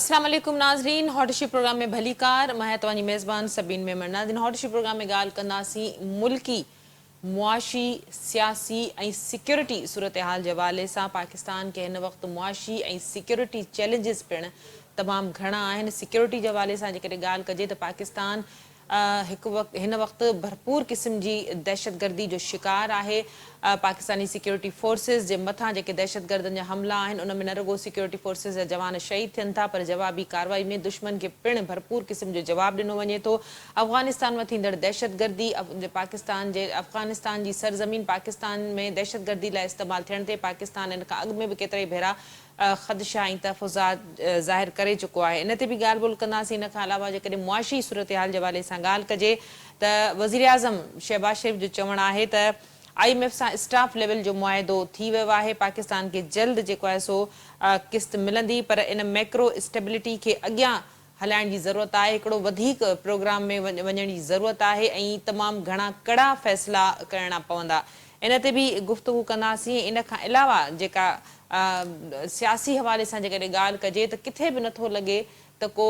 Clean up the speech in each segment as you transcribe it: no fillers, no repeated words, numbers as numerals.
अस्सलाम वालेकुम नाज़रीन, हॉटशी प्रोग्राम में भली कार मैं तवानी मेज़बान सबीन मेमन। नाज़रीन, हॉटशी प्रोग्राम में गाल कंदासी मुल्की मुआशी सियासी ऐं सिक्योरिटी सूरत हाल के हवाले से पाकिस्तान के इन वक्त मुआशी ऐं सिक्योरिटी चैलेंजिस पिण तमाम घणा आहिनि। सिक्योरिटी के हवाले से जेकॾहिं ॻाल्हि कजे तो पाकिस्तान हिन वक्त भरपूर किस्म की दहशतगर्दी जो शिकार है। पाकिस्तानी सिक्योरिटी फोर्सेस जे मथां जेके दहशतगर्दनि जा हमला आहिनि उन में न रुगो सिक्योरिटी फोर्सेस जा जवान शहीद थियनि था, पर जवाबी कार्रवाई में दुश्मन के पिण भरपूर किस्म जो जवाब ॾिनो वञे थो। अफ़गानिस्तान में थींदड़ दहशतगर्दी अफ़गानिस्तान की सरज़मीन पाकिस्तान में दहशतगर्दी लाइ इस्तेमालु थियण ते पाकिस्तान इन खां अॻु में बि केतिरा ई भेरा ख़दशा ऐं तहफ़ुज़ात ज़ाहिर करे चुको आहे। इन ते बि ॻाल्हि ॿोल कंदासीं। इन खां अलावा जेकॾहिं मुआशी सूरत हाल जे हवाले सां ॻाल्हि कजे त वज़ीर आज़म शहबाज शरीफ़ जो चवणु आहे त IMF सां स्टाफ लेवल जो मुआहिदो थी वियो आहे। पाकिस्तान के जल्द जेको आहे सो किस्त मिलंदी, पर इन मैक्रो स्टेबिलिटी खे अॻियां हलाइण जी ज़रूरत आहे। हिकिड़ो वधीक प्रोग्राम में वञण जी ज़रूरत आहे ऐं तमामु घणा कड़ा फ़ैसिला करणा पवंदा। इन ते बि गुफ़्तगू कंदासीं। इन खां अलावा जेका सियासी हवाले सां जेकॾहिं ॻाल्हि कजे त किथे बि नथो लॻे त को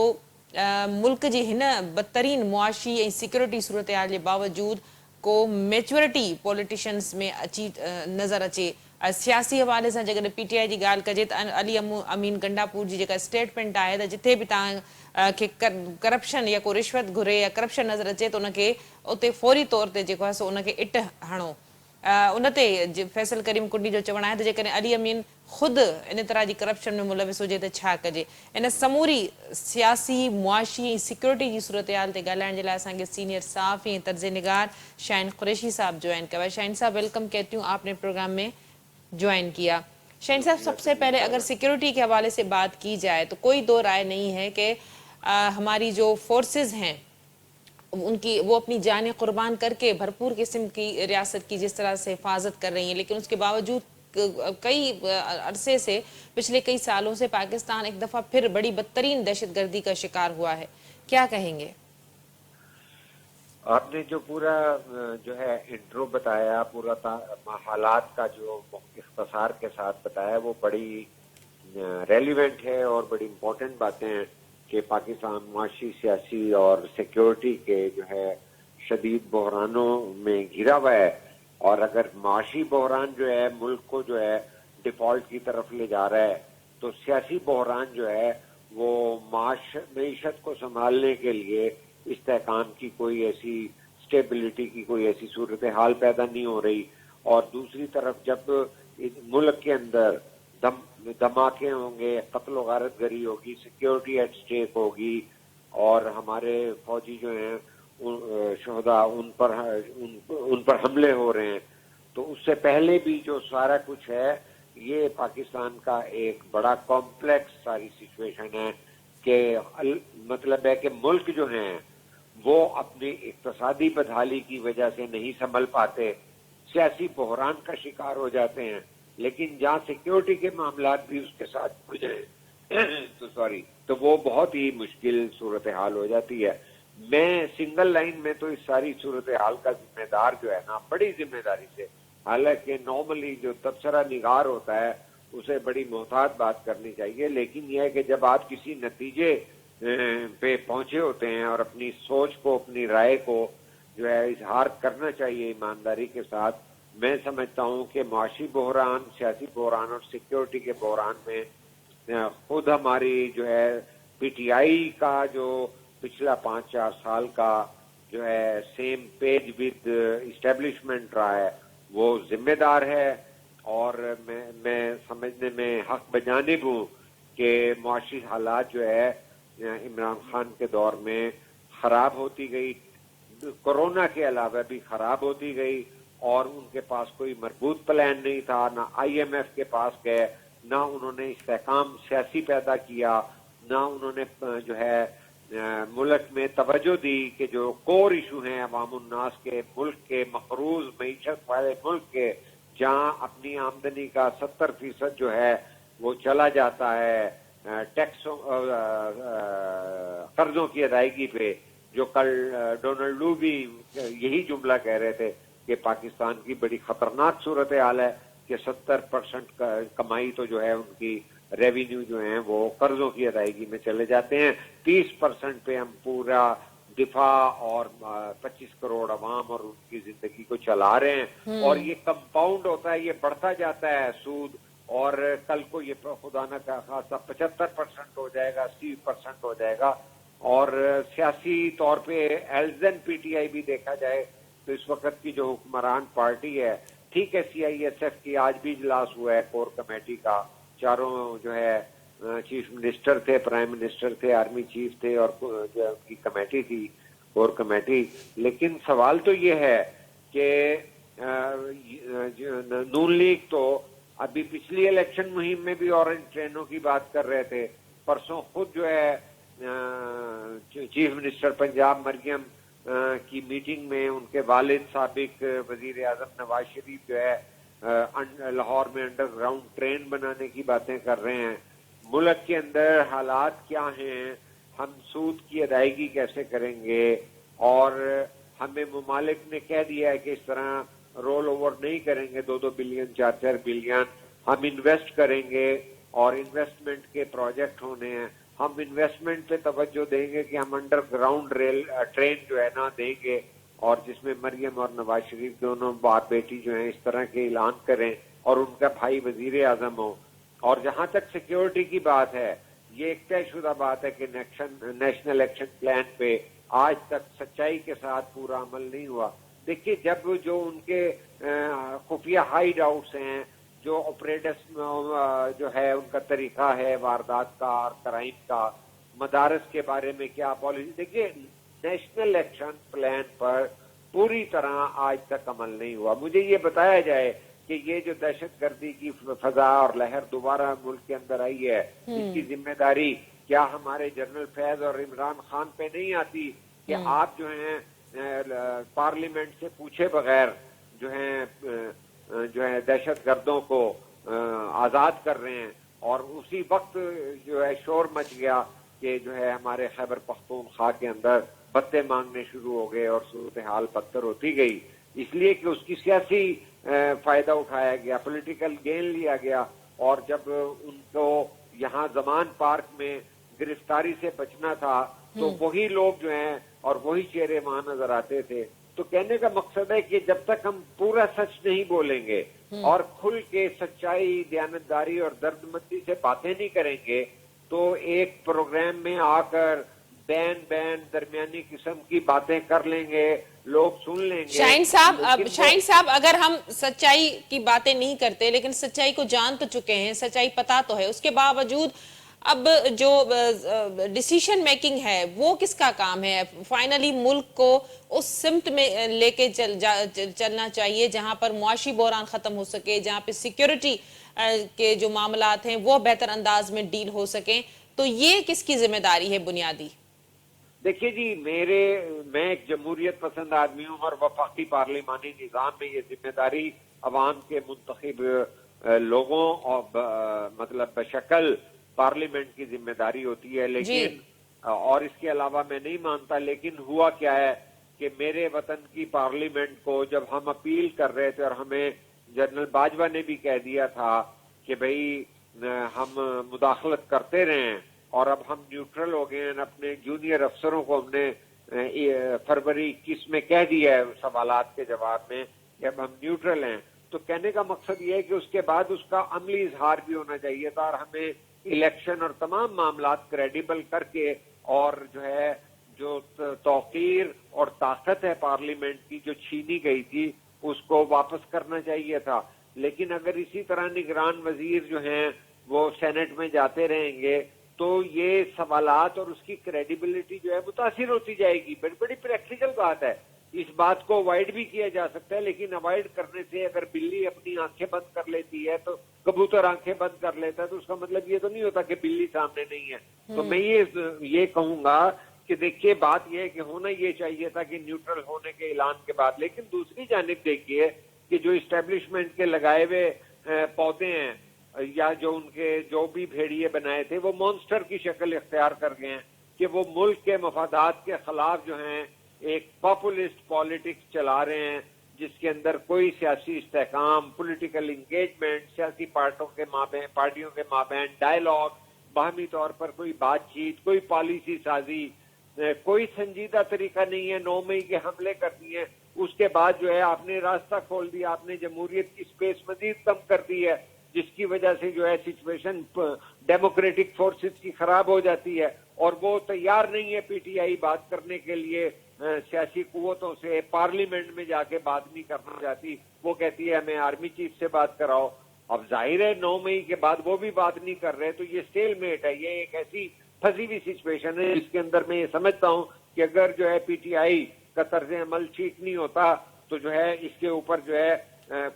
मुल्क जी हिन बदतरीन मुआशी ऐं सिक्योरिटी सूरत हाल जे बावजूदि को मैच्योरिटी पॉलिटिशियंस में अची नज़र अचे। सियासी हवाले से जैसे PTI की गाल कजे तो अली अमीन गंडापुर की जेका स्टेटमेंट है तो जिथे भी तव्हां खे करप्शन या को रिश्वत घुरे या करप्शन नज़र अचे तो उनके उते फौरी तौर ते जेको आहे सो उनके इट हणो। उन ते फैसल करीम कुंडी जो चवणु आहे त जेकॾहिं अली अमीन ख़ुदि इन तरह की करप्शन में मुलविस हुजे त छा कजे। इन समूरी सियासी मुआशी सिक्योरिटी की सूरत हाल ते ॻाल्हाइण जे लाइ असांखे सीनियर सहाफ़ी ऐं तर्ज़ निगार शाहीन कुरैशी साहब ज्वाइन किया। शाहीन साहब वेलकम कहती हूँ, आपने प्रोग्राम में ज्वाइन किया। शाहीन साहब, सबसे पहले अगर सिक्योरिटी के हवाले से बात की जाए तो कोई दो राय नहीं है कि हमारी जो फोर्सेस हैं उनकी वो अपनी जानें कुर्बान करके भरपूर किस्म की रियासत की जिस तरह से हिफाजत कर रही हैं, लेकिन उसके बावजूद कई अरसे से पिछले कई सालों से पाकिस्तान एक दफ़ा फिर बड़ी बदतरीन दहशतगर्दी का शिकार हुआ है। क्या कहेंगे? आपने जो पूरा जो है इंट्रो बताया, पूरा हालात का जो इख्तिसार के साथ बताया, वो बड़ी रेलिवेंट है और बड़ी इम्पोर्टेंट बातें हैं कि पाकिस्तान माशी, सियासी और सिक्योरिटी के जो है शदीद बहरानों में घिरा हुआ है। और अगर माशी बहरान जो है मुल्क को जो है डिफॉल्ट की तरफ ले जा रहा है, तो सियासी बहरान जो है वो मईशत को संभालने के लिए इस्तेहकाम की कोई ऐसी स्टेबिलिटी की कोई ऐसी सूरत हाल पैदा नहीं हो रही। और दूसरी तरफ जब मुल्क के अंदर धमाके होंगे, कत्ल गारत गरी होगी, सिक्योरिटी एट स्टेक होगी और हमारे फौजी जो हैं शहदा उन पर हमले हो रहे हैं, तो उससे पहले भी जो सारा कुछ है ये पाकिस्तान का एक बड़ा कॉम्प्लेक्स सारी सिचुएशन है कि मतलब है कि मुल्क जो हैं वो अपनी इक्तसादी बदहाली की वजह से नहीं संभल पाते, सियासी बहरान का शिकार हो जाते हैं, लेकिन जहाँ सिक्योरिटी के मामलात भी उसके साथ गुजरे तो वो बहुत ही मुश्किल सूरत हाल हो जाती है। मैं सिंगल लाइन में तो इस सारी सूरत हाल का जिम्मेदार जो है ना, बड़ी जिम्मेदारी से, हालांकि नॉर्मली जो तबसरा निगार होता है उसे बड़ी मोहतात बात करनी चाहिए, लेकिन यह है कि जब आप किसी नतीजे पे पहुंचे होते हैं और अपनी सोच को, अपनी राय को जो है इजहार करना चाहिए ईमानदारी के साथ, मैं समझता हूं कि माशी बहरान, सियासी बहरान और सिक्योरिटी के बहरान में खुद हमारी जो है PTI का जो पिछला 5-4 साल का जो है सेम पेज विद इस्टेब्लिशमेंट रहा है वो जिम्मेदार है। और मैं समझने में हक बजानिब हूँ कि मुआशी हालात जो है इमरान खान के दौर में खराब होती गई, कोरोना के अलावा भी खराब होती गई, और उनके पास कोई मजबूत प्लान नहीं था, ना IMF के पास गए, ना उन्होंने इस्तेहकाम सियासी पैदा किया, ना उन्होंने जो है मुल्क में तवज्जो दी कि जो कोर इशू हैं अवामुन्नास के, मुल्क के मकरूज मईशत वाले मुल्क के, जहाँ अपनी आमदनी का 70% जो है वो चला जाता है टैक्सों कर्जों की अदायगी पे, जो कल डोनाल्ड लू भी यही जुमला कह रहे थे कि पाकिस्तान की बड़ी खतरनाक सूरत हाल है कि 70% कमाई तो जो है उनकी रेवेन्यू जो हैं वो कर्जों की अदायगी में चले जाते हैं। 30% पे हम पूरा दिफा और 25 करोड़ अवाम और उनकी जिंदगी को चला रहे हैं, और ये कंपाउंड होता है, ये बढ़ता जाता है सूद, और कल को ये खुदा न खासा 75% हो जाएगा, 80% हो जाएगा। और सियासी तौर पे एल्जन पीटीआई भी देखा जाए तो इस वक्त की जो हुक्मरान पार्टी है, ठीक है CISF की आज भी इजलास हुआ है कोर कमेटी का, चारों जो है चीफ मिनिस्टर थे, प्राइम मिनिस्टर थे, आर्मी चीफ थे, और जो उनकी कमेटी थी कोर कमेटी। लेकिन सवाल तो ये है कि नून लीग तो अभी पिछली इलेक्शन मुहिम में भी ऑरेंज ट्रेनों की बात कर रहे थे, परसों खुद जो है चीफ मिनिस्टर पंजाब मरियम की मीटिंग में उनके वालिद साबिक वजीर आजम नवाज शरीफ जो है लाहौर में अंडरग्राउंड ट्रेन बनाने की बातें कर रहे हैं। मुल्क के अंदर हालात क्या हैं, हम सूद की अदायगी कैसे करेंगे, और हमें मुमालिक ने कह दिया है कि इस तरह रोल ओवर नहीं करेंगे 2-2 बिलियन 4-4 बिलियन, हम इन्वेस्ट करेंगे और इन्वेस्टमेंट के प्रोजेक्ट होने हैं। हम इन्वेस्टमेंट पे तवज्जो देंगे कि हम अंडरग्राउंड रेल ट्रेन जो है ना देंगे, और जिसमें मरियम और नवाज शरीफ दोनों बाप बेटी जो हैं इस तरह के ऐलान करें और उनका भाई वजीर आजम हो। और जहां तक सिक्योरिटी की बात है, ये एक तयशुदा बात है कि नेशनल एक्शन प्लान पे आज तक सच्चाई के साथ पूरा अमल नहीं हुआ। देखिए, जब जो उनके खुफिया हाइड आउट्स हैं, जो ऑपरेटर्स जो है उनका तरीका है वारदात का और क्राइम का, मदारस के बारे में क्या पॉलिसी, देखिए नेशनल एक्शन प्लान पर पूरी तरह आज तक अमल नहीं हुआ। मुझे ये बताया जाए कि ये जो दहशतगर्दी की फजा और लहर दोबारा मुल्क के अंदर आई है, इसकी जिम्मेदारी क्या हमारे जनरल फैज और इमरान खान पे नहीं आती कि आप जो हैं पार्लियामेंट से पूछे बगैर जो है दहशतगर्दों को आजाद कर रहे हैं, और उसी वक्त जो है शोर मच गया कि जो है हमारे खैबर पख्तूनख्वा के अंदर बत्ते मांगने शुरू हो गए और सूरत हाल बदतर होती गई, इसलिए कि उसकी सियासी फायदा उठाया गया, पॉलिटिकल गेन लिया गया। और जब उनको यहाँ जमान पार्क में गिरफ्तारी से बचना था तो वही लोग जो हैं और वही चेहरे वहां नजर आते थे। तो कहने का मकसद है कि जब तक हम पूरा सच नहीं बोलेंगे और खुल के सच्चाई, दयानतदारी और दर्दमंदी से बातें नहीं करेंगे, तो एक प्रोग्राम में आकर बैन दरमियानी किस्म की बातें कर लेंगे, लोग सुन लेंगे। शाहीन साहब, अगर हम सच्चाई की बातें नहीं करते लेकिन सच्चाई को जान तो चुके हैं, सच्चाई पता तो है, उसके बावजूद अब जो डिसीजन मेकिंग है वो किसका काम है? फाइनली मुल्क को उस सिमत में लेके चलना चाहिए जहां पर मुआशी बहरान खत्म हो सके, जहां पे सिक्योरिटी के जो मामलात हैं वो बेहतर अंदाज में डील हो सके। तो ये किसकी जिम्मेदारी है बुनियादी? देखिए जी, मैं एक जमहूरियत पसंद आदमी हूँ और वफाकी पार्लिमानी निज़ाम में ये जिम्मेदारी अवाम के मुंतखब लोगों और मतलब बशकल पार्लियामेंट की जिम्मेदारी होती है। लेकिन और इसके अलावा मैं नहीं मानता, लेकिन हुआ क्या है कि मेरे वतन की पार्लियामेंट को जब हम अपील कर रहे थे और हमें जनरल बाजवा ने भी कह दिया था कि भाई हम मुदाखलत करते रहें, और अब हम न्यूट्रल हो गए हैं, अपने जूनियर अफसरों को हमने फरवरी 21 में कह दिया है सवालात के जवाब में कि अब हम न्यूट्रल हैं। तो कहने का मकसद ये है कि उसके बाद उसका अमली इजहार भी होना चाहिए था, और हमें इलेक्शन और तमाम मामलात क्रेडिबल करके और जो है जो तौकीर और ताकत है पार्लियामेंट की जो छीनी गई थी उसको वापस करना चाहिए था। लेकिन अगर इसी तरह निगरान वजीर जो हैं वो सेनेट में जाते रहेंगे तो ये सवालात और उसकी क्रेडिबिलिटी जो है मुतासिर होती जाएगी। बड़ी प्रैक्टिकल बात है, इस बात को अवॉइड भी किया जा सकता है, लेकिन अवॉइड करने से अगर बिल्ली अपनी आंखें बंद कर लेती है तो कबूतर आंखें बंद कर लेता है, तो उसका मतलब ये तो नहीं होता कि बिल्ली सामने नहीं है। तो मैं ये कहूंगा कि देखिए बात यह है कि होना ये चाहिए था कि न्यूट्रल होने के ऐलान के बाद, लेकिन दूसरी जानिब देखिए कि जो इस्टेब्लिशमेंट के लगाए हुए पौधे हैं या जो उनके जो भी भेड़िए बनाए थे वो मॉन्स्टर की शक्ल इख्तियार कर गए हैं कि वो मुल्क के मफादात के खिलाफ जो हैं एक पॉपुलिस्ट पॉलिटिक्स चला रहे हैं, جس کے اندر کوئی سیاسی استحکام، پولیٹیکل انگیجمنٹ، سیاسی پارٹیوں کے مابین ڈائیلاگ، باہمی طور پر کوئی بات چیت، کوئی پالیسی سازی، کوئی سنجیدہ طریقہ نہیں ہے. 9 مئی کے حملے کر دیے، اس کے بعد جو ہے آپ نے راستہ کھول دیا، آپ نے جمہوریت کی سپیس مزید کم کر دی ہے، جس کی وجہ سے جو ہے سچویشن ڈیموکریٹک فورسز کی خراب ہو جاتی ہے، اور وہ تیار نہیں ہے پی ٹی آئی بات کرنے کے لیے سیاسی قوتوں سے. پارلیمنٹ میں جا کے بات نہیں کرنا چاہتی، وہ کہتی ہے ہمیں آرمی چیف سے بات کراؤ. اب ظاہر ہے 9 مئی کے بعد وہ بھی بات نہیں کر رہے، تو یہ سٹیل میٹ ہے. یہ ایک ایسی پھنسی ہوئی سچویشن ہے جس کے اندر میں یہ سمجھتا ہوں کہ اگر جو ہے پی ٹی آئی کا طرز عمل ٹھیک نہیں ہوتا تو جو ہے اس کے اوپر جو ہے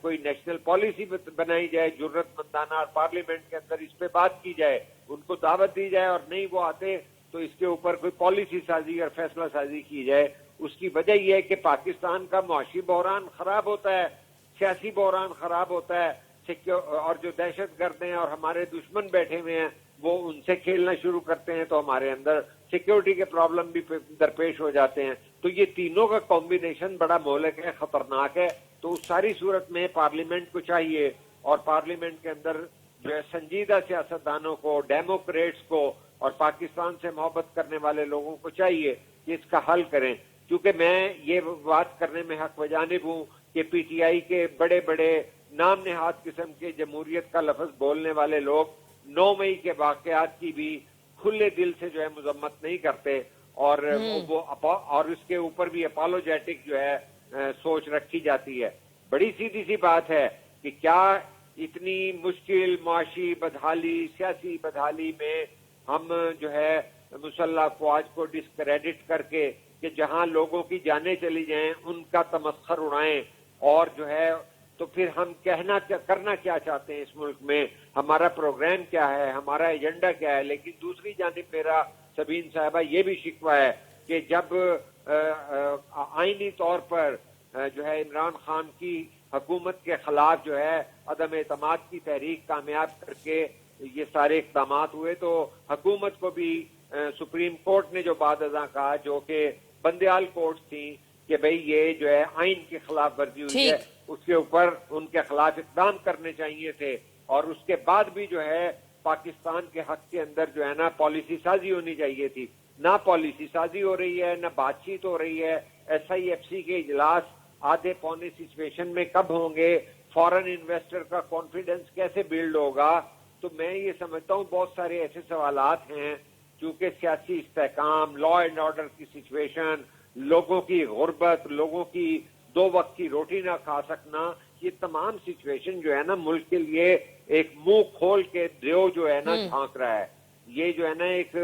کوئی نیشنل پالیسی بنائی جائے جرت مندانہ، اور پارلیمنٹ کے اندر اس پہ بات کی جائے، ان کو دعوت دی جائے، اور نہیں وہ آتے تو اس کے اوپر کوئی پالیسی سازی اور فیصلہ سازی کی جائے. اس کی وجہ یہ ہے کہ پاکستان کا معاشی بحران خراب ہوتا ہے، سیاسی بحران خراب ہوتا ہے، اور جو دہشت گرد ہیں اور ہمارے دشمن بیٹھے ہوئے ہیں وہ ان سے کھیلنا شروع کرتے ہیں، تو ہمارے اندر سیکیورٹی کے پرابلم بھی درپیش ہو جاتے ہیں. تو یہ تینوں کا کمبینیشن بڑا مہلک ہے، خطرناک ہے. تو اس ساری صورت میں پارلیمنٹ کو چاہیے، اور پارلیمنٹ کے اندر جو ہے سنجیدہ سیاستدانوں کو، ڈیموکریٹس کو، اور پاکستان سے محبت کرنے والے لوگوں کو چاہیے کہ اس کا حل کریں. کیونکہ میں یہ بات کرنے میں حق بجانب ہوں کہ پی ٹی آئی کے بڑے بڑے نام نہاد قسم کے جمہوریت کا لفظ بولنے والے لوگ 9 مئی کے واقعات کی بھی کھلے دل سے جو ہے مذمت نہیں کرتے، اور اس کے اوپر بھی اپالوجیٹک جو ہے سوچ رکھی جاتی ہے. بڑی سیدھی سی بات ہے کہ کیا اتنی مشکل معاشی بدحالی، سیاسی بدحالی میں ہم جو ہے مسلح افواج کو ڈسکریڈٹ کر کے کہ جہاں لوگوں کی جانیں چلی جائیں ان کا تمسخر اڑائیں، اور جو ہے تو پھر ہم کرنا کیا چاہتے ہیں اس ملک میں، ہمارا پروگرام کیا ہے، ہمارا ایجنڈا کیا ہے. لیکن دوسری جانب میرا سبین صاحبہ یہ بھی شکوہ ہے کہ جب آئینی طور پر جو ہے عمران خان کی حکومت کے خلاف جو ہے عدم اعتماد کی تحریک کامیاب کر کے یہ سارے اقدامات ہوئے، تو حکومت کو بھی سپریم کورٹ نے جو بعد ازاں کہا، جو کہ بندیال کورٹ تھی، کہ بھئی یہ جو ہے آئین کی خلاف ورزی ہوئی ہے، اس کے اوپر ان کے خلاف اقدام کرنے چاہیے تھے. اور اس کے بعد بھی جو ہے پاکستان کے حق کے اندر جو ہے نا پالیسی سازی ہونی چاہیے تھی. نہ پالیسی سازی ہو رہی ہے، نہ بات چیت ہو رہی ہے. ایس آئی ایف سی کے اجلاس آدھے پونے سچویشن میں کب ہوں گے؟ فورن انویسٹر کا کانفیڈنس کیسے بلڈ ہوگا؟ تو میں یہ سمجھتا ہوں بہت سارے ایسے سوالات ہیں، کیونکہ سیاسی استحکام، لا اینڈ آرڈر کی سچویشن، لوگوں کی غربت، لوگوں کی 2 وقت کی روٹی نہ کھا سکنا، یہ تمام سچویشن جو ہے نا ملک کے لیے ایک منہ کھول کے دیو جو ہے نا جھانک رہا ہے. یہ جو ہے نا ایک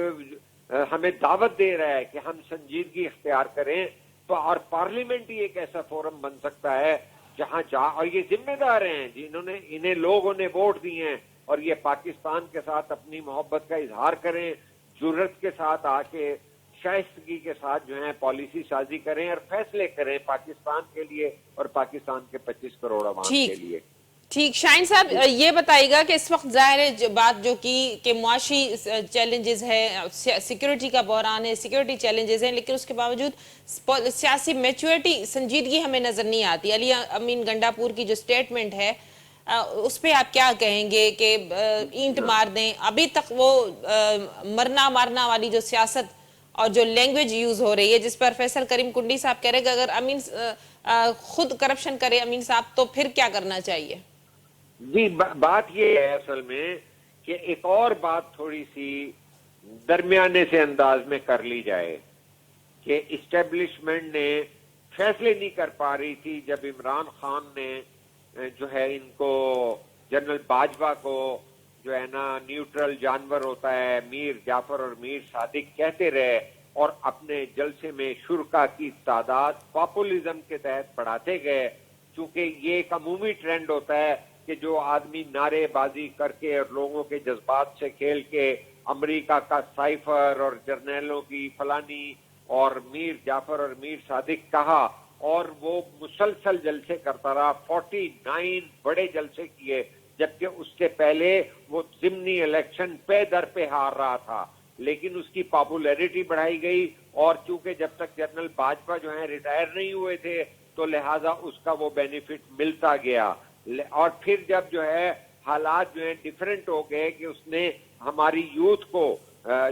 ہمیں دعوت دے رہا ہے کہ ہم سنجیدگی اختیار کریں. تو اور پارلیمنٹ ہی ایک ایسا فورم بن سکتا ہے جہاں اور یہ ذمہ دار ہیں انہیں لوگوں نے ووٹ دیے ہیں، اور یہ پاکستان کے ساتھ اپنی محبت کا اظہار کریں، جرت کے ساتھ آ کے شائستگی کے ساتھ جو ہے پالیسی سازی کریں اور فیصلے کریں پاکستان کے لیے اور پاکستان کے 25 کروڑ عوام کے لیے. ٹھیک. شاہین صاحب یہ بتائیے گا کہ اس وقت ظاہر ہے بات جو کی کہ معاشی چیلنجز ہے، سیکیورٹی کا بحران ہے، سیکیورٹی چیلنجز ہیں، لیکن اس کے باوجود سیاسی میچورٹی، سنجیدگی ہمیں نظر نہیں آتی. علی امین گنڈاپور کی جو سٹیٹمنٹ ہے اس پہ آپ کیا کہیں گے کہ اینٹ مار دیں؟ ابھی تک وہ مرنا مارنا والی جو سیاست اور جو لینگویج یوز ہو رہی ہے، جس پر فیصل کریم کنڈی صاحب کہہ رہے کہ اگر امین خود کرپشن کرے امین صاحب تو پھر کیا کرنا چاہیے؟ جی بات یہ ہے اصل میں کہ ایک اور بات تھوڑی سی درمیانے سے انداز میں کر لی جائے کہ اسٹیبلشمنٹ نے فیصلے نہیں کر پا رہی تھی جب عمران خان نے جو ہے ان کو جنرل باجوہ کو جو ہے نا نیوٹرل جانور ہوتا ہے میر جعفر اور میر صادق کہتے رہے، اور اپنے جلسے میں شرکا کی تعداد پاپولزم کے تحت بڑھاتے گئے. چونکہ یہ ایک عمومی ٹرینڈ ہوتا ہے کہ جو آدمی نعرے بازی کر کے اور لوگوں کے جذبات سے کھیل کے امریکہ کا سائفر اور جرنیلوں کی فلانی اور میر جعفر اور میر صادق کہا، اور وہ مسلسل جلسے کرتا رہا. 49 بڑے جلسے کیے، جبکہ اس سے پہلے وہ ضمنی الیکشن پہ در پہ ہار رہا تھا، لیکن اس کی پاپولیرٹی بڑھائی گئی. اور چونکہ جب تک جنرل باجوہ جو ہیں ریٹائر نہیں ہوئے تھے تو لہٰذا اس کا وہ بینیفٹ ملتا گیا. اور پھر جب جو ہے حالات جو ہے ڈیفرنٹ ہو گئے کہ اس نے ہماری یوتھ کو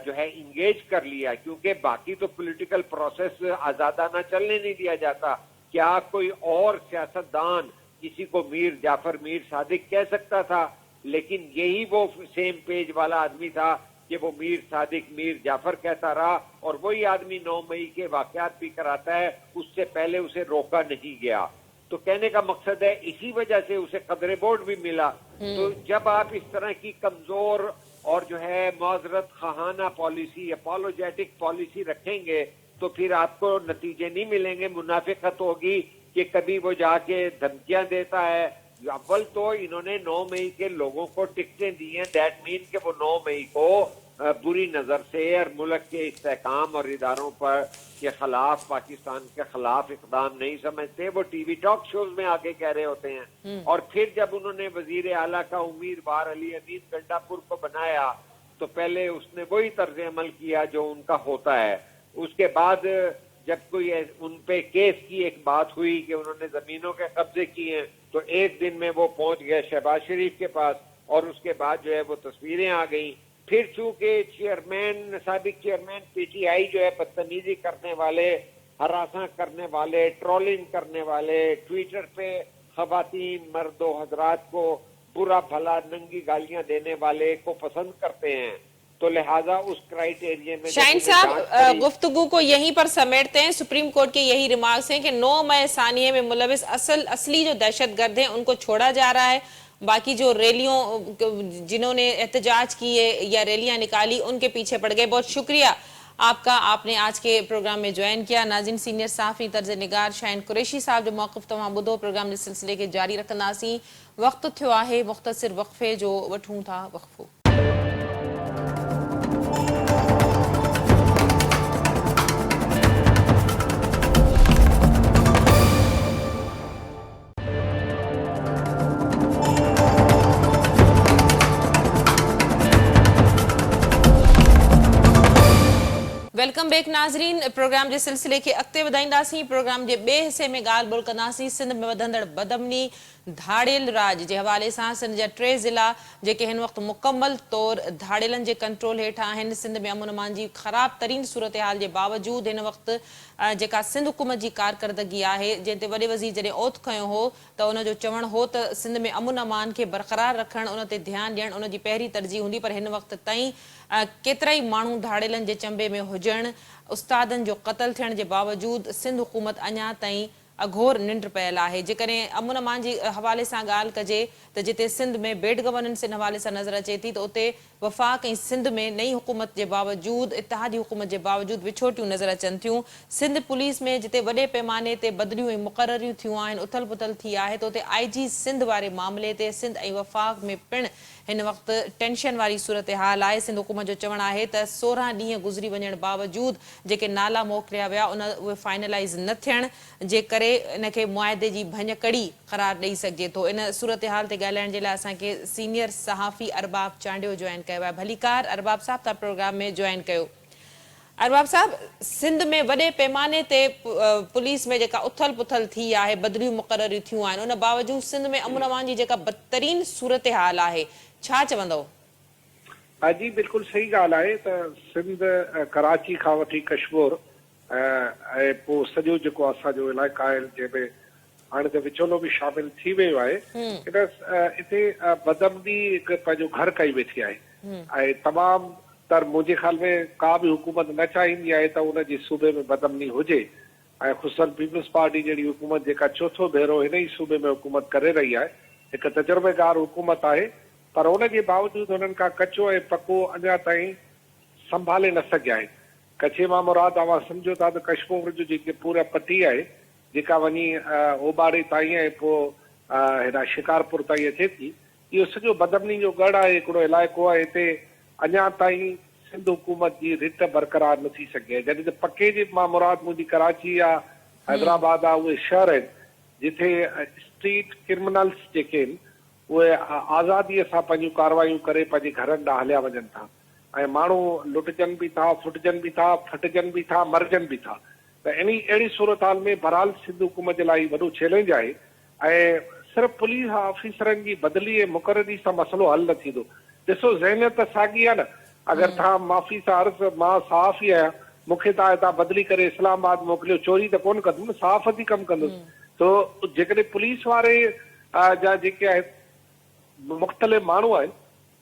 جو ہے انگیج کر لیا, کیونکہ باقی تو پولیٹیکل پروسیس آزادانہ چلنے نہیں دیا جاتا. کیا کوئی اور سیاستدان کسی کو میر جعفر میر صادق کہہ سکتا تھا؟ لیکن یہی وہ سیم پیج والا آدمی تھا کہ وہ میر صادق میر جعفر کہتا رہا, اور وہی آدمی 9 مئی کے واقعات بھی کراتا ہے, اس سے پہلے اسے روکا نہیں گیا. تو کہنے کا مقصد ہے اسی وجہ سے اسے قدر بورڈ بھی ملا. تو جب آپ اس طرح کی کمزور اور جو ہے معذرت خواہانہ پالیسی, اپالوجیٹک پالیسی رکھیں گے تو پھر آپ کو نتیجے نہیں ملیں گے. منافقت ہوگی کہ کبھی وہ جا کے دھمکیاں دیتا ہے. اول تو انہوں نے 9 مئی کے لوگوں کو ٹکٹیں دی ہیں, دیٹ مین کہ وہ 9 مئی کو بری نظر سے اور ملک کے استحکام اور اداروں پر کے خلاف, پاکستان کے خلاف اقدام نہیں سمجھتے. وہ ٹی وی ٹاک شوز میں آگے کہہ رہے ہوتے ہیں. اور پھر جب انہوں نے وزیر اعلیٰ کا امیدوار علی امین گنڈا پور کو بنایا تو پہلے اس نے وہی طرز عمل کیا جو ان کا ہوتا ہے. اس کے بعد جب کوئی ان پہ کیس کی ایک بات ہوئی کہ انہوں نے زمینوں کے قبضے کیے ہیں تو ایک دن میں وہ پہنچ گئے شہباز شریف کے پاس, اور اس کے بعد جو ہے وہ تصویریں آ گئیں. پھر چونکہ سابق چیئرمین پی ٹی آئی جو ہے بدتمیزی کرنے والے, ہراساں کرنے والے, ٹرولنگ کرنے والے, ٹویٹر پہ خواتین مرد و حضرات کو برا بھلا ننگی گالیاں دینے والے کو پسند کرتے ہیں, تو لہٰذا اس کرائیٹیریا میں شاہین صاحب گفتگو کو یہیں پر سمیٹتے ہیں. سپریم کورٹ کے یہی ریمارکس ہیں کہ 9 مئی ثانیے میں ملوث اصلی جو دہشت گرد ہیں ان کو چھوڑا جا رہا ہے. باقی جو ریلیوں جنہوں نے احتجاج کیے یا ریلیاں نکالی ان کے پیچھے پڑ گئے. بہت شکریہ آپ کا, آپ نے آج کے پروگرام میں جوائن کیا. ناظرین, سینئر صحافی طرز نگار شاہین قریشی صاحب جو موقف تمام بدھو پروگرام اس سلسلے کے جاری رکھنداسیں. وقت تھیو ہے مختصر وقفے جو وٹھوں تھا وقفو. ویلکم بیک ناظرین. پروگرام کے سلسلے کے اگتے ودائنداسیں. پروگرام کے بے حصے میں گال بول کنداسیں سندھ میں ودندڑ بدامنی دھاڑیل راج کے حوالے سے. سندھ کے 3 ضلع جے ہن وقت مکمل طور دھاڑیلن کے کنٹرول ہیٹھ ہیں. سندھ میں امن امان کی خراب ترین صورتحال کے باوجود ہن وقت جا سندھ حکومت کی کارکردگی ہے جن تے وڈے وزیر جڏهن اوت کھيو ہو تو ان جو چوڻ ہو تو سندھ میں امن امان کے برقرار رکھن ان تے دھیان ڏيڻ ان کی پہری ترجیح ہوندی. پر ہن وقت تائیں کیترائی مانو دھاڑیلن کے چنبے میں ہوجن, استادن جو قتل تھن کے باوجود سندھ حکومت اञا تائیں اگھور ننڈ پयल ہے. جيڪڏهن امن امان جي حوالے سان ڳالهه ڪجي ته جتي سندھ میں بیڊ گورننس جي حوالے سان نظر اچي ٿي تو اتي وفاق ۽ سندھ میں نئی حڪومت جي باوجود اتحادي حڪومت جي باوجود وڇوٽيون نظر اچن ٿيون. سندھ پوليس میں جتي وڏي پیمانے تي بدليون ۽ مقرريون ٿيون آهن, اتل پتل ٿي آهي, تو اتي آئی جي سندھ وارے معاملے تي سندھ ۽ وفاق میں پڻ ہن وقت ٹینشن واری صورتحال ہے. سندھ حڪومت جو چوڻ ہے ته 16 ڏينهن گذري وڃڻ باوجود جيڪي نالا موڪليا ويا ان اهي فائنلائز نه ٿيڻ جي ڪري ان کي معاهدي جي ڀڃ کڙي قرار ڏيئي سگهجي ٿو. ان صورتحال تي ڳالهائڻ جي لاءِ اسان کي سينيئر صحافي ارباب چانڊيو جوائن کيو आहे. ڀليڪار ارباب صاحب تا پروگرام میں جوائن کيو. ارباب صاحب, سندھ میں وڏے پیمانے تے پولیس میں جيڪا اتھل پٿل ٿي آهي, بدليون مقرريون ٿيون آهن, ان باوجود سندھ میں امن امان جي جيڪا بدترين صورتحال آهي, چھا چوندو؟ جی بالکل صحیح ॻाल्हि आहे त सिंध कराची खां वठी कश्मीर ऐं पोइ सॼो जेको असांजो इलाइक़ो आहे जंहिंमें हाणे त विचोलो बि शामिल थी वियो आहे. हिते बदमनी हिकु पंहिंजो घर कई वेठी आहे ऐं तमामु तर मुंहिंजे ख़्याल में का बि हुकूमत न चाहींदी आहे त उनजे सूबे में बदमनी हुजे. ऐं ख़ुशल पीपल्स पार्टी जहिड़ी हुकूमत जेका चोथों भेरो हिन ई सूबे में हुकूमत करे रही आहे, हिकु तजुर्बेकार हुकूमत आहे, पर उनजे बावजूद उन्हनि खां कचो ऐं पको अञा ताईं संभाले न सघिया आहिनि. कचे मां मुराद तव्हां सम्झो था त कश्मीर जो जेके पूरा पटी आहे जेका वञी ओबाड़े ताईं ऐं पोइ हिन शिकारपुर ताईं अचे थी, इहो सॼो बदमनी जो गढ़ आहे, हिकिड़ो इलाइक़ो आहे. हिते अञा ताईं सिंध हुकूमत जी रिट बरक़रार न थी सघी आहे. जॾहिं त पके जे मां मुराद मुंहिंजी कराची आहे, हैदराबाद आहे, उहे शहर आहिनि जिथे स्ट्रीट क्रिमिनल्स जेके आहिनि उहे आज़ादीअ सां पंहिंजूं कारवायूं करे पंहिंजे घरनि ॾांहुं हलिया वञनि था ऐं माण्हू लुटजनि बि था, फुटजनि बि था, फटजनि बि था, मरजनि बि था. त अहिड़ी सूरत हाल में बहरहाल सिंध हुकूमत जे लाइ वॾो चैलेंज आहे ऐं सिर्फ़ु पुलिस ऑफिसरनि जी बदिली ऐं मुक़ररी सां मसइलो हल न थींदो। ॾिसो ज़हनियत त साॻी आहे न। अगरि तव्हां माफ़ी सां अर्ज़ु, मां सहाफ़ी आहियां, मूंखे तव्हां हितां बदिली करे इस्लामाबाद मोकिलियो, चोरी त कोन कंदुमि, सहाफ़त ई कमु कंदुसि। तो जेकॾहिं पुलिस वारे जा जेके आहे मुख़्तलिफ़ माण्हू आहिनि,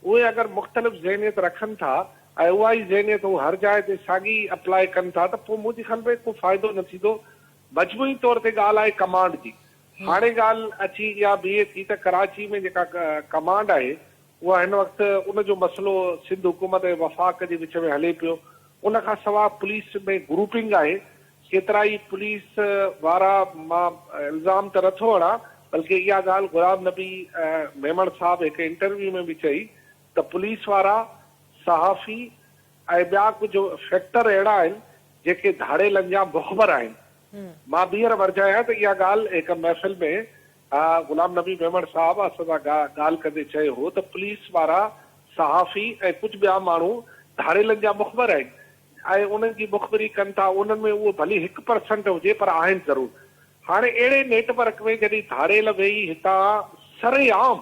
उहे अगरि मुख़्तलिफ़ ज़हनियत रखनि था ऐं उहा ई ज़हनियत हू हर जाइ ते साॻी अप्लाई कनि था, त पोइ मुंहिंजे ख़्याल में को फ़ाइदो न थींदो। मजमूई तौर ते ॻाल्हि आहे कमांड जी। हाणे ॻाल्हि अची इहा बीहे थी त कराची में जेका कमांड आहे उहा हिन वक़्तु उनजो मसइलो सिंध हुकूमत ऐं वफ़ाक़ जे विच में हले पियो। उन खां सवाइ पुलिस में ग्रुपिंग आहे। केतिरा ई पुलिस वारा, मां इल्ज़ाम त नथो हणां, बल्कि इहा ॻाल्हि गुलाम नबी मेमण साहिबु हिकु इंटरव्यू में बि चई त पुलिस वारा, सहाफ़ी ऐं ॿिया कुझु फैक्टर अहिड़ा आहिनि जेके धाड़ेलनि जा मुख़बर आहिनि। मां ॿीहर वरजायां त इहा ॻाल्हि हिकु महफ़िल में गुलाम नबी मेमण साहिबु असां सां ॻाल्हि कंदे चयो हो त पुलिस वारा, सहाफ़ी ऐं कुझु ॿिया माण्हू धाड़ेलनि जा मुख़बर आहिनि ऐं उन्हनि जी मुख़बिरी कनि था। उन्हनि में उहो भली 1% हुजे पर आहिनि ज़रूरु। हाणे अहिड़े नेटवर्क में जॾहिं धाड़ेल वेही हितां सरेआम,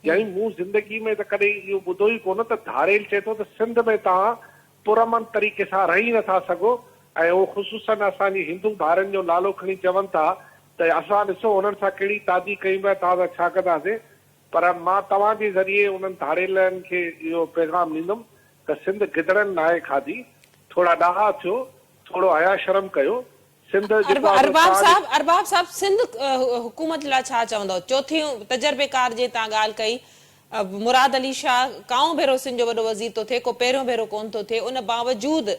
यानी मूं ज़िंदगी में त कॾहिं इहो ॿुधो ई कोन त धाड़ेल चए थो त सिंध में तव्हां पुरअमन तरीक़े सां रही नथा सघो, ऐं उहो ख़ुशूसन असांजी हिंदू भाउरनि जो नालो खणी चवनि था त असां ॾिसो उन्हनि सां कहिड़ी तादी कई पिया, तव्हां छा कंदासीं। पर मां तव्हांजे ज़रिए उन्हनि धाड़ेलनि खे इहो पैगाम ॾींदुमि त सिंध गिदड़नि नाहे खाधी, थोड़ा ॾाहा थियो, थोरो हया शर्म कयो। सिंध अरबाब साहब, सिंध हुकूमत लाइ छा चवंदो? चौथी तजर्बेकार जे तव्हां ॻाल्हि कई, मुराद अली शाह काऊं भेरो सिंध जो वॾो वज़ीर थो थिए, को पहिरियों भेरो कोन थो थिए, उन बावजूद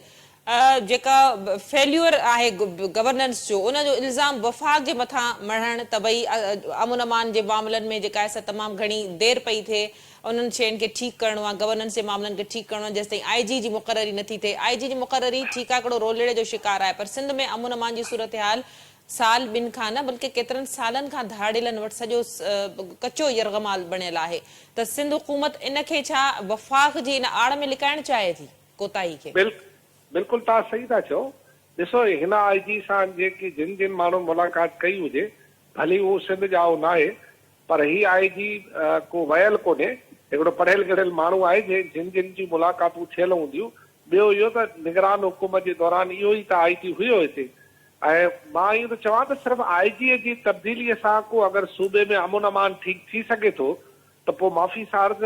जेका फेल्यूअर आहे गवर्नेंस जो, उनजो इल्ज़ाम वफ़ाक़ जे मथां मढ़ण त भई अमन अमान जे मामलनि में जेका आहे तमामु घणी देरि पई थिए, उन्हनि शयुनि खे ठीकु करिणो आहे, गवर्नेंस जे मामलनि खे ठीकु करिणो आहे, जेसि ताईं IG जी मुक़ररी नथी थिए। IG जी मुक़ररी ठीकु आहे, हिकिड़ो रोलेड़े जो शिकार आहे, पर सिंध में अमन अमान जी सूरत हाल साल ॿिनि खां न बल्कि केतिरनि सालनि खां धाड़ेलनि वटि सॼो कचो यरगमाल बणियल आहे। त सिंध हुकूमत इनखे छा वफ़ाक़ जी इन आड़ में लिकाइण चाहे थी कोताही खे? बिल्कुलु तव्हां सही था चओ। ॾिसो, हिन IG सां जेकी जिन माण्हू मुलाक़ात कई हुजे, भली उहो सिंध जा न आहे, पर ही IG को वयल कोन्हे, हिकिड़ो पढ़ियल गढ़ियल माण्हू आहे जिन जी मुलाक़ातूं थियल हूंदियूं। ॿियो इहो त निगरान हुकूमत जे दौरान इहो ई त IG हुयो हिते। ऐं मां इहो त चवां त सिर्फ़ु IG जी तब्दीलीअ सां को अगरि सूबे में अमन अमान ठीकु थी सघे थो त पोइ माफ़ी सार्ज़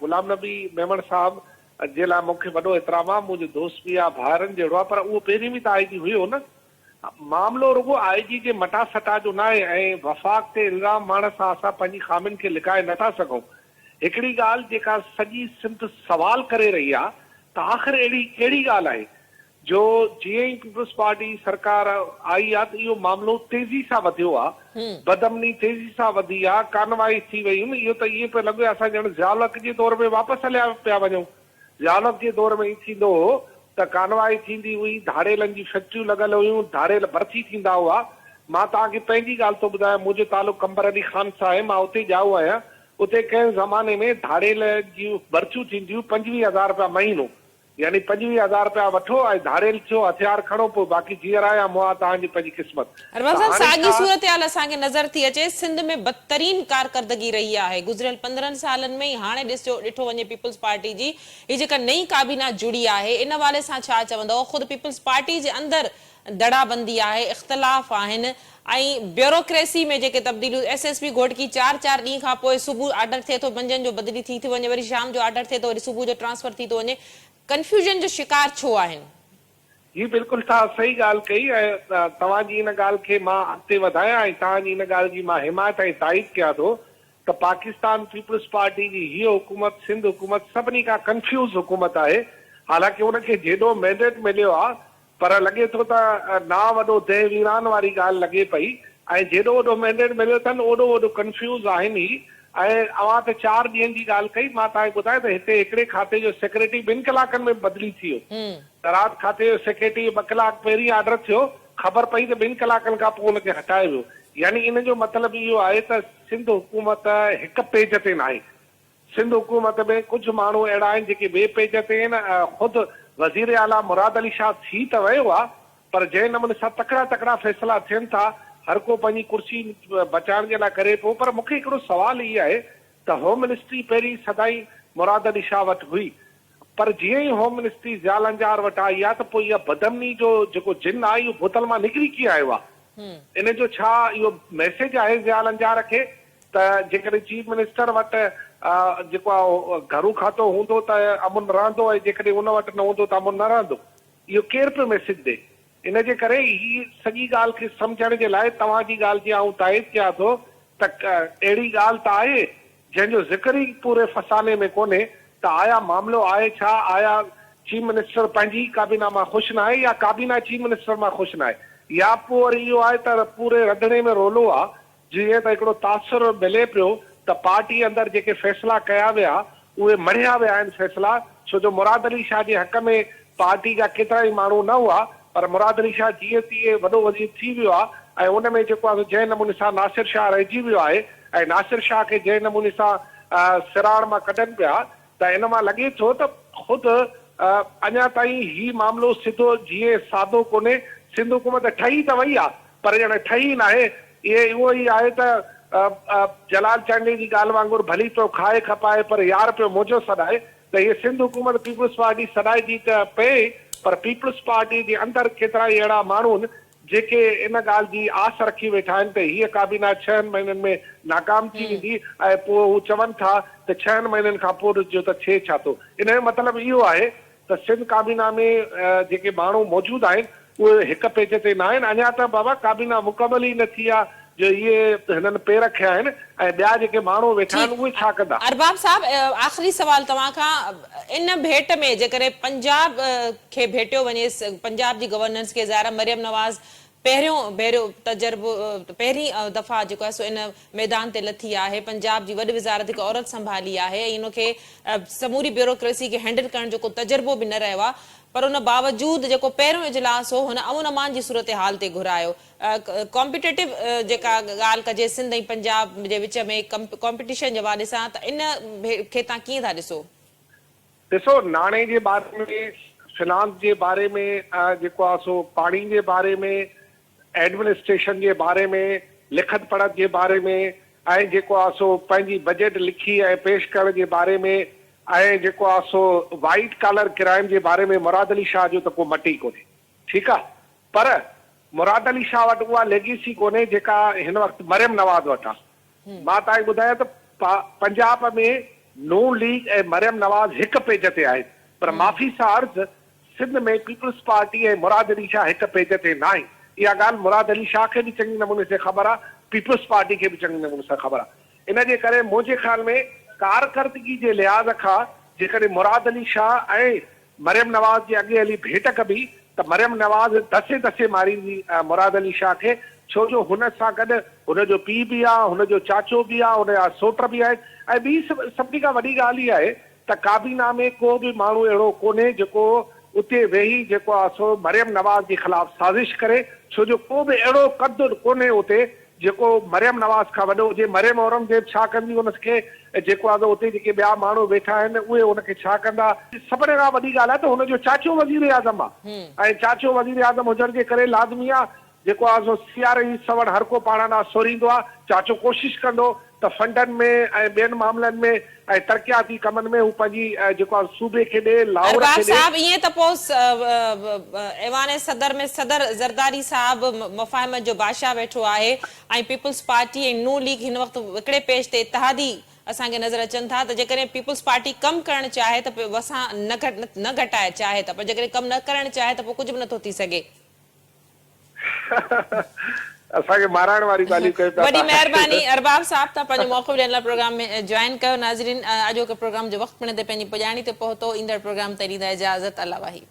गुलाम नबी मेमण साहिबु जे लाइ मूंखे वॾो एतिराम आहे, मुंहिंजो दोस्त बि आहे, भाउरनि जहिड़ो आहे, पर उहो पहिरीं बि त IG हुयो न। मामिलो रुॻो IG जे मटा सटा जो न आहे ऐं वफ़ाक़ ते इल्ज़ाम मारण सां असां पंहिंजी ख़ामियुनि खे लिकाए नथा सघूं। हिकिड़ी ॻाल्हि जेका सॼी सिंध सवाल करे रही आहे त आख़िर अहिड़ी कहिड़ी ॻाल्हि आहे जो जीअं ई पीपल्स पार्टी सरकार आई आहे त इहो मामिलो तेज़ी सां वधियो आहे, बदमनी तेज़ी सां वधी आहे, कार्रवाई थी वयूं। इहो त ईअं पियो लॻे असां ॼण ज़ियालत जे दौर में वापसि हलिया पिया वञूं। ज़ियालत जे दौर में ई थींदो हो त कार्रवाई थींदी हुई, धाड़ेलनि जी फैक्ट्रियूं लॻल हुयूं, धाड़ेल भर्ती थींदा हुआ। मां तव्हांखे पंहिंजी ॻाल्हि थो ॿुधायां, मुंहिंजो तालुक़ु कंबर अली ख़ान सां आहे, मां उते ॼाओ आहियां। उते कंहिं ज़माने में धाड़ेल जूं भर्तियूं थींदियूं 25,000 रुपया महीनो, यानी 25,000 रुपया वठो ऐं धाड़ेल थियो, हथियार खणो, पोइ बाक़ी जीअर आया मुआ तव्हांजी पंहिंजी क़िस्मत। अरबाब साहब, साॻी सूरत हाल असांखे नज़र थी अचे, सिंध में बदतरीन कारकर्दगी रही आहे गुज़िरियल 15 सालनि में। हाणे ॾिठो वञे पीपल्स पार्टी जी ही जेका नई काबीना जुड़ी आहे, इन वाले सां छा चवंदव? ख़ुदि पीपल्स पार्टी जे अंदरि दड़ाबंदी आहे, इख़्तिलाफ़ आहिनि, ऐं ब्यूरोक्रेसी में जेके तब्दीलियूं, SSP घोटकी 4-4 ॾींहं खां पोइ सुबुह ऑर्डर थिए थो, मंझंदि जो बदिली थी वञे, वरी शाम जो ऑर्डर थिए थो, वरी सुबुह जो ट्रांसफर थी थो वञे। कंफ्यूजन जो शिकार छो आहिनि? ही बिल्कुलु तव्हां सही ॻाल्हि कई ऐं तव्हांजी इन ॻाल्हि खे मां अॻिते वधायां ऐं तव्हांजी इन ॻाल्हि जी मां हिमायत ऐं ताईद कयां थो त पाकिस्तान पीपल्स पार्टी जी हीअ हुकूमत, सिंध हुकूमत सभिनी खां कंफ्यूज़ हुकूमत आहे। हालांकि उनखे जेॾो मैंडेट मिलियो आहे, पर लॻे थो त ना वॾो देह वीरान वारी ॻाल्हि लॻे पई, ऐं जेॾो वॾो मैंडेट मिलियो अथनि ओॾो वॾो कंफ्यूज़ आहिनि ई। ऐं अवां त 4 ॾींहंनि जी ॻाल्हि कई, मां तव्हांखे ॿुधायां त हिते हिकिड़े खाते जो सेक्रेटरी 2 कलाकनि में बदिली थी वियो। तरात खाते जो सेक्रेटरी 2 कलाक पहिरीं ऑर्डर थियो, ख़बर पई त 2 कलाकनि खां पोइ हुनखे हटाए वियो। यानी इन जो मतिलबु इहो आहे त सिंध हुकूमत हिक पेज ते न आहे। सिंध हुकूमत में कुझु माण्हू अहिड़ा आहिनि जेके ॿिए पेज ते आहिनि। ख़ुदि वज़ीर आला मुराद अली शाह थी त वियो आहे, पर जंहिं नमूने सां तकड़ा तकड़ा फ़ैसिला थियनि था हर को पंहिंजी कुर्सी बचाइण जे लाइ करे पियो। पर मूंखे हिकिड़ो सुवाल इहो आहे त होम मिनिस्ट्री पहिरीं सदाई मुराद अली शाह वटि हुई, पर जीअं ई होम मिनिस्ट्री ज़िया लंजार वटि आई आहे त पोइ इहा बदमनी जो जेको जिन आहे इहो बोतल मां निकिरी कीअं आयो आहे? इन जो छा इहो मैसेज आहे ज़िया लंजार खे त जेकॾहिं चीफ मिनिस्टर वटि जेको आहे घरू खातो हूंदो त अमुन रहंदो ऐं जेकॾहिं उन वटि न हूंदो त अमुन न रहंदो? इहो केरु पियो मैसेज ॾे? इन जे करे ही सॼी ॻाल्हि खे सम्झण जे लाइ तव्हांजी ॻाल्हि जी आऊं ताईद कयां थो त अहिड़ी ॻाल्हि त आहे जंहिंजो ज़िक्र ई पूरे फसाने में कोन्हे त आया मामिलो आहे छा? आया चीफ मिनिस्टर पंहिंजी काबीना मां ख़ुशि न आहे या काबीना चीफ मिनिस्टर मां ख़ुशि न आहे, या पोइ वरी इहो आहे त पूरे रंधिणे में रोलो आहे? जीअं त हिकिड़ो तासुर मिले पियो त पार्टी अंदरि जेके फ़ैसिला कया विया उहे मढ़िया विया आहिनि फ़ैसिला, छो जो मुराद अली शाह जे हक़ में पार्टी जा केतिरा ई माण्हू न हुआ, पर मुराद अली शाह जीअं तीअं वॾो वज़ीर थी वियो आहे ऐं उन में जेको आहे जंहिं नमूने सां नासिर शाह रहिजी वियो आहे ऐं नासिर शाह खे जंहिं नमूने सां सिराड़ मां कढनि पिया त इन मां लॻे थो त ख़ुदि अञा ताईं ही मामिलो सिधो जीअं सादो कोन्हे। सिंध हुकूमत ठही त वई आहे पर ॼण ठही न आहे। इहे उहो ई आहे त जलाल चांडे जी ॻाल्हि वांगुरु भली पियो खाए खपाए पर यार पियो मोजो सॾाए, त इहे सिंध हुकूमत पीपुल्स पार्टी सॾाइजी त पए, पर पीपुल्स पार्टी जे अंदरि केतिरा ई अहिड़ा माण्हू आहिनि जेके इन ॻाल्हि जी आस रखी वेठा आहिनि त हीअ काबीना 6 महीननि में नाकाम थी वेंदी ऐं पोइ हू चवनि था त 6 महीननि खां पोइ जो त थिए छा थो। इन जो मतिलबु इहो आहे त सिंध काबीना में जेके माण्हू मौजूदु आहिनि उहे हिकु पेज ते न आहिनि। अञा त बाबा काबीना मुकमल ई न थी आहे जो इहे हिननि पेर खया आहिनि ऐं ॿिया जेके माण्हू वेठा आहिनि उहे छा कंदा? अरबाब साहब, आख़िरी सवाल तव्हां खां, इन भेट में जेकॾहिं पंजाब खे भेटियो वञे, पंजाब जी गवर्नेंस खे, ज़ाहिर मरियम नवाज़ पहिरियों भेरो तजर्बो पहिरीं दफ़ा जेको आहे सो इन मैदान ते लथी आहे, पंजाब जी वॾी वज़ारत हिकु औरत संभाली आहे ऐं इनखे समूरी ब्यूरोक्रेसी खे हैंडल करण जो को तजर्बो बि न रहियो आहे, पर उन बावजूद जेको पहिरियों इजलास हो हुन अमन अमान जी सूरत हाल ते घुरायो। कॉम्पिटेटिव जेका ॻाल्हि कजे सिंध ऐं पंजाब जे विच में कॉम्पिटिशन जे हवाले सां, त इन खे तव्हां कीअं था ॾिसो? ॾिसो, नाणे जे बारे में, फिनांस जे बारे में, जेको आहे सो पाणी जे बारे में, एडमिनिस्ट्रेशन जे बारे में, लिखत पढ़त जे बारे में, ऐं जेको आहे सो पंहिंजी बजट लिखी ऐं पेश करण जे बारे में, ऐं जेको आहे सो वाइट कॉलर क्राइम जे बारे में मुराद अली शाह जो त को मटी कोन्हे, ठीकु आहे। पर मुराद अली शाह वटि उहा लेगेसी कोन्हे जेका हिन वक़्तु मरियम नवाज़ वटि आहे। मां तव्हांखे ॿुधायां त पंजाब में नून लीग ऐं मरियम नवाज़ हिकु पेज ते आहे, पर माफ़ी सां अर्ज़ सिंध में पीपुल्स पार्टी ऐं मुराद अली शाह हिकु पेज ते न आहे। इहा ॻाल्हि मुराद अली शाह खे बि चङी नमूने सां ख़बर आहे, पीपुल्स पार्टी खे बि चङी नमूने सां ख़बर आहे। इन जे करे मुंहिंजे ख़्याल में कारकर्दगी जे लिहाज़ खां जेकॾहिं मुराद अली शाह ऐं मरियम नवाज़ जे अॻे हली भेट कबी त मरियम नवाज़ दसे दसे मारींदी मुराद अली शाह खे, छो जो हुन सां गॾु हुनजो पीउ बि आहे, हुनजो चाचो बि आहे, हुनजा सोट बि आहिनि। ऐं ॿी सभिनी खां वॾी ॻाल्हि इहा आहे त काबीना में को बि माण्हू अहिड़ो कोन्हे जेको उते वेही जेको आहे सो मरियम नवाज़ जे ख़िलाफ़ साज़िश करे, छो जो को बि अहिड़ो क़द कोन्हे उते जेको मरियम नवाज़ खां वॾो हुजे। मरियम औरंगज़ेब छा कंदी हुनखे, जेको आहे उते जेके ॿिया माण्हू वेठा आहिनि उहे हुनखे छा कंदा। सभिनी खां वॾी ॻाल्हि आहे त हुनजो चाचो वज़ीर आज़म आहे ऐं चाचो वज़ीर आज़म हुजण जे करे लाज़मी आहे जेको आहे सो सियारे जी सवण हर को पाण ॾांहुं सोरींदो आहे। चाचो कोशिशि कंदो त फंडनि में ऐं ॿियनि मामलनि में ऐं तरक़ियाती कमनि में हू पंहिंजी जेको आहे सूबे खे ॾे, लाहौर खे ॾे। साहब, ईअं त पोइ ऐवान सदर में सदर ज़रदारी साहब मफ़ाहिम जो बादशाह वेठो आहे ऐं पीपुल्स पार्टी ऐं नून लीग हिन वक़्तु हिकिड़े पेज ते इतिहादी असांखे नज़र अचनि था, त जेकॾहिं पीपुल्स पार्टी कमु करणु चाहे त वसां न घटाए चाहे त, पर जेकॾहिं कमु न करणु चाहे त पोइ कुझु बि नथो थी सघे। असांखे माराइण वारी ॻाल्हियूं कयो था। वॾी महिरबानी अरबाब साहब, तव्हां पंहिंजो मौक़ो ॾियण लाइ प्रोग्राम में जॉइन कयो। नाज़रीन, अॼोके प्रोग्राम जो वक़्तु पिण ते पंहिंजी पुॼाणी ते पहुतो। ईंदड़ प्रोग्राम ते ॾींदा इजाज़त। अल्लाह वाही।